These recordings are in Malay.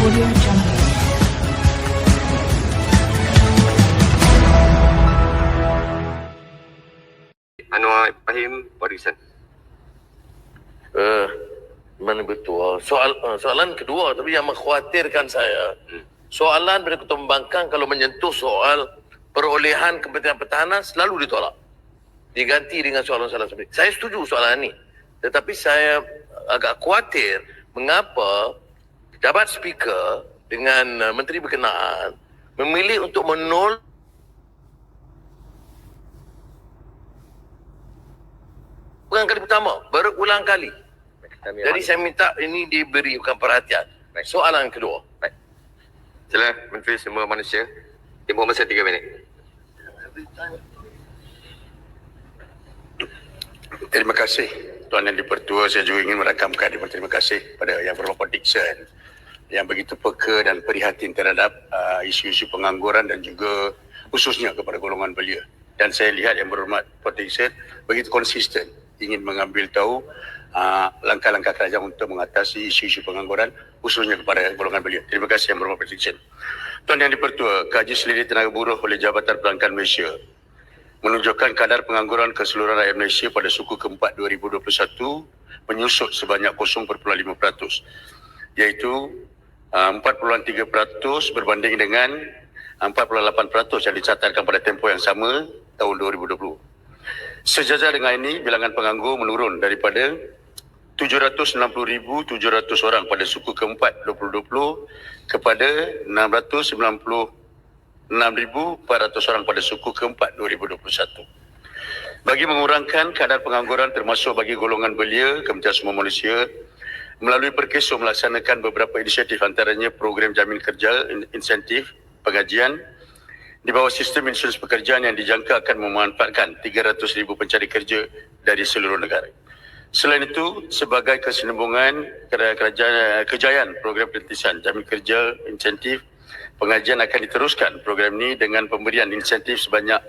Audio Jungle. Anwar Ibrahim Warisan. Mana betul. Soalan kedua tapi yang mengkhawatirkan saya. Soalan dari Ketua Pembangkang kalau menyentuh soal perolehan Kementerian Pertahanan selalu ditolak. Diganti dengan soalan-soalan seperti. Saya setuju soalan ini. Tetapi saya agak khawatir mengapa pejabat speaker dengan menteri berkenaan memilih untuk menolak bukan kali pertama, berulang kali. Jadi saya minta ini diberikan perhatian. Soalan kedua. Sila Menteri Sumber Manusia. Tempoh masa 3 minit. Terima kasih Tuan Yang Dipertua. Saya juga ingin merakamkan terima kasih pada Yang Berhormat Dixon yang begitu peka dan prihatin terhadap isu-isu pengangguran dan juga khususnya kepada golongan belia. Dan saya lihat Yang Berhormat Dixon begitu konsisten ingin mengambil tahu langkah-langkah kerajaan untuk mengatasi isu-isu pengangguran khususnya kepada golongan belia. Terima kasih Yang Berhormat Dixon. Tuan Yang Dipertua, kaji selidik tenaga buruh oleh Jabatan Perbankan Malaysia menunjukkan kadar pengangguran keseluruhan rakyat Malaysia pada suku keempat 2021 menyusut sebanyak 0.5%, iaitu 4.3% berbanding dengan 4.8% yang dicatatkan pada tempoh yang sama tahun 2020. Sejajar dengan ini, bilangan penganggur menurun daripada 760,700 orang pada suku keempat 2020 kepada 696,400 orang pada suku keempat 2021. Bagi mengurangkan kadar pengangguran termasuk bagi golongan belia, Kementerian Sumber Manusia melalui Perkeso melaksanakan beberapa inisiatif, antaranya program jamin kerja, insentif, pengajian di bawah sistem insurans pekerjaan yang dijangka akan memanfaatkan 300,000 pencari kerja dari seluruh negara. Selain itu, sebagai kesinambungan kejayaan program perintisan jamin kerja, insentif, pengajian akan diteruskan program ini dengan pemberian insentif sebanyak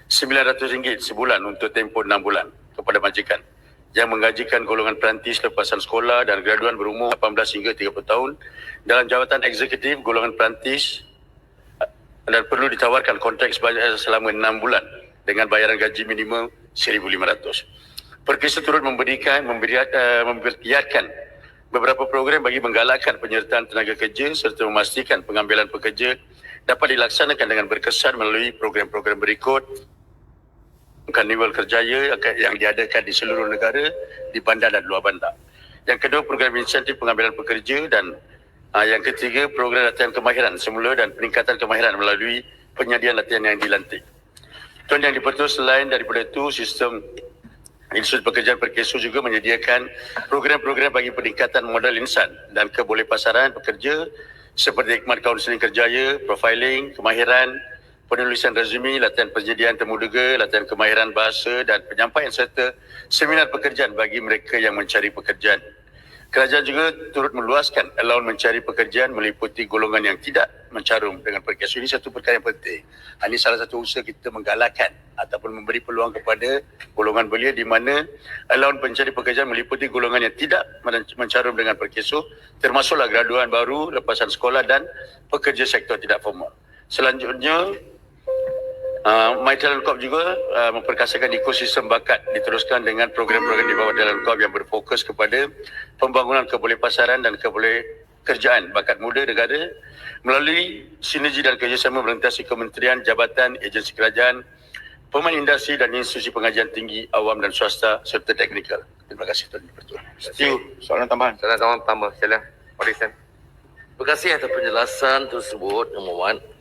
RM900 sebulan untuk tempoh 6 bulan kepada majikan yang menggajikan golongan perantis lepasan sekolah dan graduan berumur 18 hingga 30 tahun dalam jawatan eksekutif golongan perantis dan perlu ditawarkan kontrak selama 6 bulan dengan bayaran gaji minimum RM1,500. Perkesa turut memperlihatkan beberapa program bagi menggalakkan penyertaan tenaga kerja serta memastikan pengambilan pekerja dapat dilaksanakan dengan berkesan melalui program-program berikut. Karnival Kerjaya yang diadakan di seluruh negara, di bandar dan luar bandar. Yang kedua, program insentif pengambilan pekerja, dan yang ketiga, program latihan kemahiran semula dan peningkatan kemahiran melalui penyediaan latihan yang dilantik. Tuan Yang Dipertua, selain daripada itu, sistem Institut Pekerjaan Perkeso juga menyediakan program-program bagi peningkatan modal insan dan kebolehpasaran pekerja seperti khidmat kaunseling kerjaya, profiling, kemahiran, penulisan resume, latihan penyediaan temuduga, latihan kemahiran bahasa dan penyampaian serta seminar pekerjaan bagi mereka yang mencari pekerjaan. Kerajaan juga turut meluaskan allowance mencari pekerjaan meliputi golongan yang tidak mencarum dengan Perkeso. Ini satu perkara yang penting. Ini salah satu usaha kita menggalakkan ataupun memberi peluang kepada golongan belia di mana allowance pencari pekerjaan meliputi golongan yang tidak mencarum dengan Perkeso, termasuklah graduan baru, lepasan sekolah dan pekerja sektor tidak formal. Selanjutnya, My Talent Corp juga memperkasakan ekosistem bakat diteruskan dengan program-program di bawah Talent Corp yang berfokus kepada pembangunan kebolehpasaran dan kebolehkerjaan bakat muda negara melalui sinergi dan kerjasama melintasi kementerian, jabatan, agensi kerajaan, pemain industri dan institusi pengajian tinggi awam dan swasta serta teknikal. Terima kasih Tuan Dipertua. Setuju. Soalan tambahan. Soalan tambah. Sila Warisan. Terima kasih atas penjelasan tersebut, Yang Muhammad.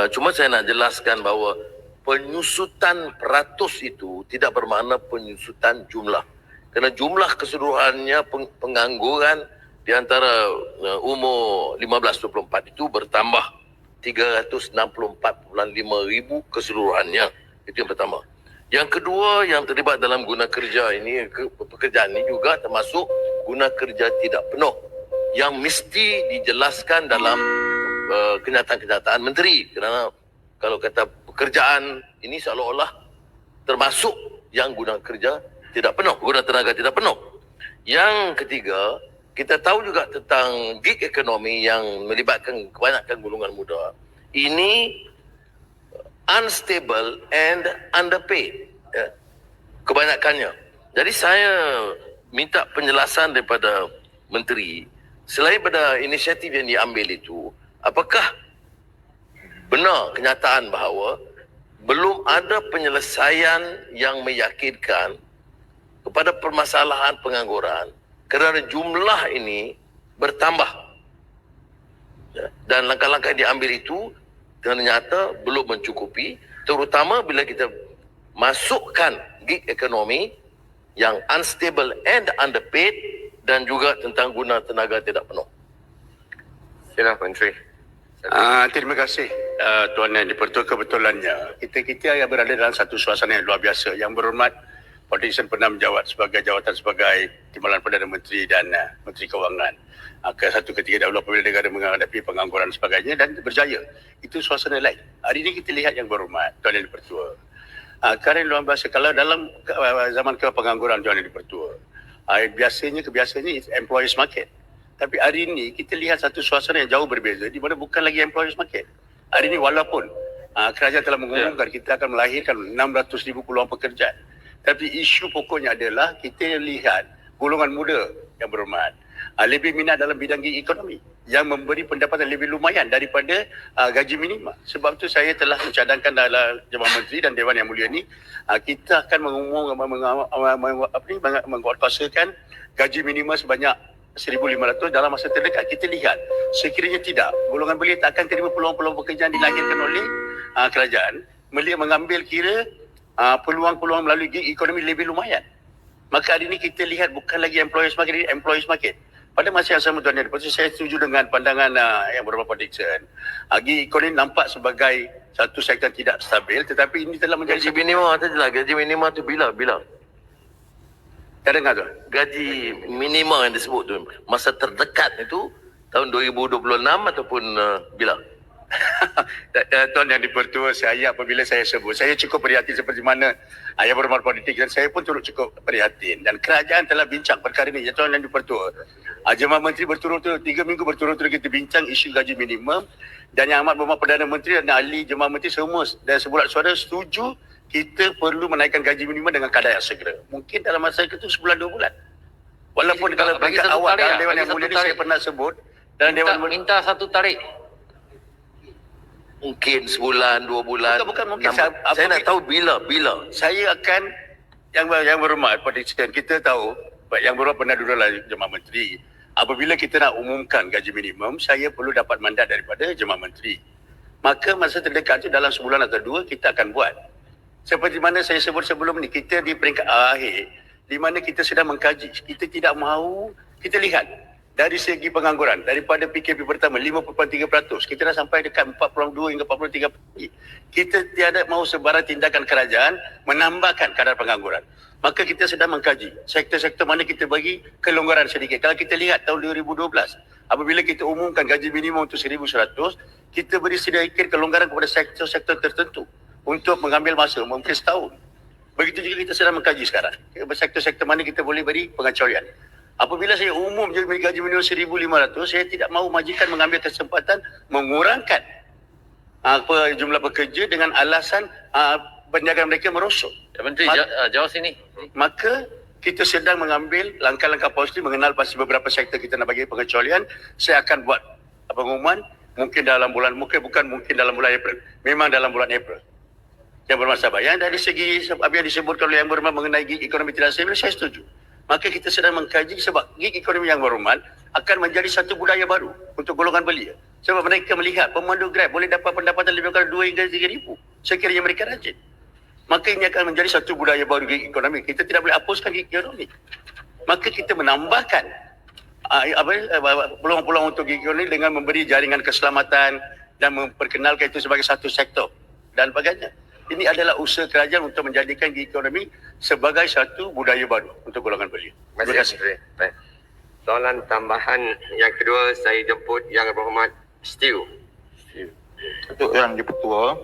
Cuma saya nak jelaskan bahawa penyusutan peratus itu tidak bermakna penyusutan jumlah. Kerana jumlah keseluruhannya pengangguran di antara umur 15-24 itu bertambah 364.5 ribu keseluruhannya. Itu yang pertama. Yang kedua, yang terlibat dalam guna kerja ini, pekerjaan ini juga termasuk guna kerja tidak penuh yang mesti dijelaskan dalam kenyataan-kenyataan menteri, kerana kalau kata pekerjaan ini seolah-olah termasuk yang guna kerja tidak penuh, guna tenaga tidak penuh. Yang ketiga, kita tahu juga tentang gig ekonomi yang melibatkan kebanyakan golongan muda. Ini unstable and underpaid, ya, kebanyakannya. Jadi saya minta penjelasan daripada menteri, selain pada inisiatif yang diambil itu, apakah benar kenyataan bahawa belum ada penyelesaian yang meyakinkan kepada permasalahan pengangguran kerana jumlah ini bertambah, ya, dan langkah-langkah yang diambil itu ternyata belum mencukupi, terutama bila kita masukkan gig ekonomi yang unstable and underpaid dan juga tentang guna tenaga tidak penuh. Sila Menteri. Terima kasih Tuan Yang di-Pertua. Kebetulannya kita yang berada dalam satu suasana yang luar biasa. Yang berhormat Pak Dixon pernah menjawat sebagai jawatan sebagai Timbalan Perdana Menteri dan Menteri Kewangan ke satu ketika dahulu apabila negara menghadapi pengangguran dan sebagainya dan berjaya. Itu suasana lain. Hari ini kita lihat yang berhormat Tuan Yang di-Pertua. Kerana luar biasa, kalau dalam zaman pengangguran Tuan Yang di-Pertua, kebiasaannya is employers market. Tapi hari ini kita lihat satu suasana yang jauh berbeza di mana bukan lagi employers market. Hari ini walaupun kerajaan telah mengumumkan kita akan melahirkan 600,000 peluang pekerjaan. Tapi isu pokoknya adalah kita lihat golongan muda yang berhormat lebih minat dalam bidang gig ekonomi yang memberi pendapatan lebih lumayan daripada gaji minima. Sebab itu saya telah mencadangkan dalam Jabatan Menteri dan Dewan Yang Mulia ini kita akan mengkuatkuasakan gaji minima sebanyak 1,500 dalam masa terdekat. Kita lihat sekiranya tidak, golongan belia tak akan terima peluang-peluang pekerjaan dilahirkan oleh kerajaan. Belia mengambil kira peluang-peluang melalui gig ekonomi lebih lumayan. Maka hari ini kita lihat bukan lagi employers market, ini employees market. Pada masa yang sama Tuan Yang di-Pertua, saya setuju dengan pandangan yang berhormat Pak Dixon. Gig ekonomi nampak sebagai satu sektor tidak stabil, tetapi ini telah menjadi Gaji minima tu jelas, gaji minima tu bila? Tak dengar tu? Gaji minima yang disebut tu masa terdekat itu tahun 2026 ataupun bila? Tuan Yang di-Pertua, saya apabila saya sebut, saya cukup prihatin seperti mana yang berhormat politik dan saya pun turut cukup prihatin dan kerajaan telah bincang perkara ini. Tuan Yang di-Pertua, Jemaah Menteri berturut-turut 3 minggu berturut-turut kita bincang isu gaji minimum dan Yang Amat Berhormat Perdana Menteri dan ahli Jemaah Menteri semua dan sebulat suara setuju kita perlu menaikkan gaji minimum dengan kadar yang segera. Mungkin dalam masa itu sebulan 2 bulan. Walaupun kalau peringkat awal dalam Dewan Yang Mulia ini saya pernah sebut dalam Dewan minta satu tarik. Mungkin sebulan, 2 bulan. Bukan mungkin. Saya nak tahu bila. Saya akan yang berhormat Pak Dixon, kita tahu yang berhormat pernah duduk dalam Jemaah Menteri. Apabila kita nak umumkan gaji minimum, saya perlu dapat mandat daripada Jemaah Menteri. Maka masa terdekat itu dalam sebulan atau 2 kita akan buat. Seperti mana saya sebut sebelum ni, kita di peringkat akhir di mana kita sedang mengkaji. Kita tidak mahu, kita lihat dari segi pengangguran, daripada PKP pertama 5.3%, kita dah sampai dekat 42 hingga 43%. Kita tiada mahu sebarang tindakan kerajaan menambahkan kadar pengangguran. Maka kita sedang mengkaji sektor-sektor mana kita bagi kelonggaran sedikit. Kalau kita lihat tahun 2012, apabila kita umumkan gaji minimum untuk 1,100, kita beri sedikit kelonggaran kepada sektor-sektor tertentu untuk mengambil masa, mungkin setahun. Begitu juga kita sedang mengkaji sekarang. Sektor-sektor mana kita boleh beri pengecualian. Apabila saya umum je gaji minimum 1,500, saya tidak mahu majikan mengambil kesempatan mengurangkan jumlah pekerja dengan alasan perniagaan mereka merosot. Menteri, jawab sini. Maka kita sedang mengambil langkah-langkah positif mengenal pasti beberapa sektor kita nak bagi pengecualian. Saya akan buat pengumuman mungkin dalam bulan, mungkin dalam bulan April. Memang dalam bulan April. Yang bermasalah. Yang dari segi apa yang disebutkan oleh Yang Berhormat mengenai gig ekonomi tidak stabil, saya setuju. Maka kita sedang mengkaji sebab gig ekonomi Yang Berhormat akan menjadi satu budaya baru untuk golongan belia. Sebab mereka melihat pemandu Grab boleh dapat pendapatan lebih kurang 2 hingga 3,000 sekiranya mereka rajin. Maka ini akan menjadi satu budaya baru gig ekonomi. Kita tidak boleh hapuskan gig ekonomi. Maka kita menambahkan peluang-peluang untuk gig ekonomi dengan memberi jaringan keselamatan dan memperkenalkan itu sebagai satu sektor dan sebagainya. Ini adalah usaha kerajaan untuk menjadikan gig ekonomi sebagai satu budaya baru untuk golongan belia. Terima kasih. Baik. Soalan tambahan yang kedua saya jemput Yang Berhormat Stew. Untuk Yang di-Pertua,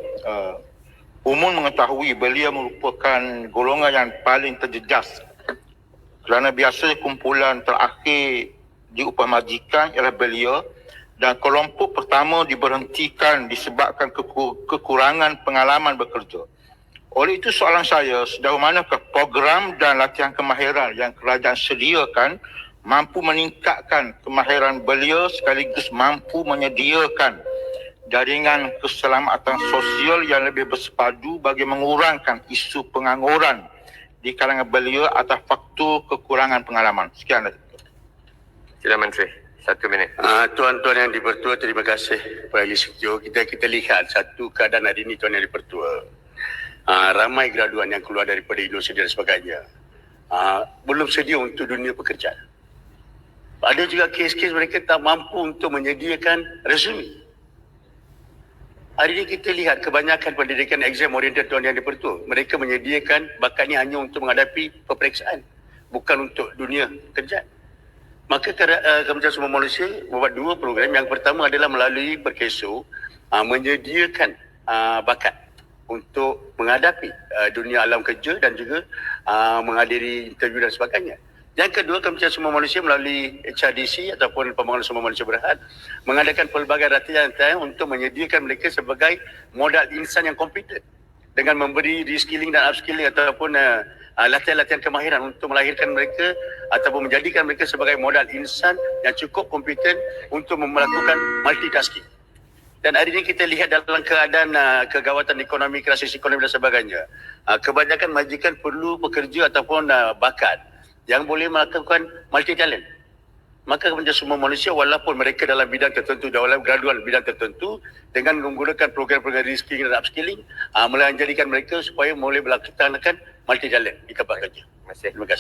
umum mengetahui belia merupakan golongan yang paling terjejas kerana biasanya kumpulan terakhir di upah majikan ialah belia, dan kelompok pertama diberhentikan disebabkan kekurangan pengalaman bekerja. Oleh itu soalan saya, sejauh manakah program dan latihan kemahiran yang kerajaan sediakan mampu meningkatkan kemahiran belia sekaligus mampu menyediakan jaringan keselamatan sosial yang lebih bersepadu bagi mengurangkan isu pengangguran di kalangan belia atas faktor kekurangan pengalaman. Sekian. Sila Menteri, 1 minit. Tuan-tuan yang dipertua, terima kasih Pak Ali Setio. Kita lihat satu keadaan hari ini, Tuan yang dipertua. Ramai graduan yang keluar daripada universiti dan sebagainya. Belum sedia untuk dunia pekerjaan. Ada juga kes-kes mereka tak mampu untuk menyediakan resume. Hari ini kita lihat kebanyakan pendidikan exam oriented, Tuan yang dipertua. Mereka menyediakan bakatnya hanya untuk menghadapi peperiksaan, bukan untuk dunia kerjaan. Maka Kementerian Sumber Manusia membuat 2 program. Yang pertama adalah melalui Perkeso menyediakan bakat untuk menghadapi dunia alam kerja dan juga menghadiri interview dan sebagainya. Yang kedua, Kementerian Sumber Manusia melalui HRDC ataupun Pembangunan Sumber Manusia Berhad mengadakan pelbagai latihan untuk menyediakan mereka sebagai modal insan yang kompeten dengan memberi reskilling dan upskilling ataupun latihan-latihan kemahiran untuk melahirkan mereka ataupun menjadikan mereka sebagai modal insan yang cukup kompeten untuk melakukan multitasking. Dan hari ini kita lihat dalam keadaan kegawatan ekonomi, krisis ekonomi dan sebagainya, kebanyakan majikan perlu pekerja ataupun bakat yang boleh melakukan multi talent. Maka Kementerian Sumber Manusia walaupun mereka dalam bidang tertentu, dalam graduan bidang tertentu, dengan menggunakan program-program reskilling dan upskilling, menjadikan mereka supaya boleh melaksanakan multi talent di tempat kerja. Terima kasih. Terima kasih.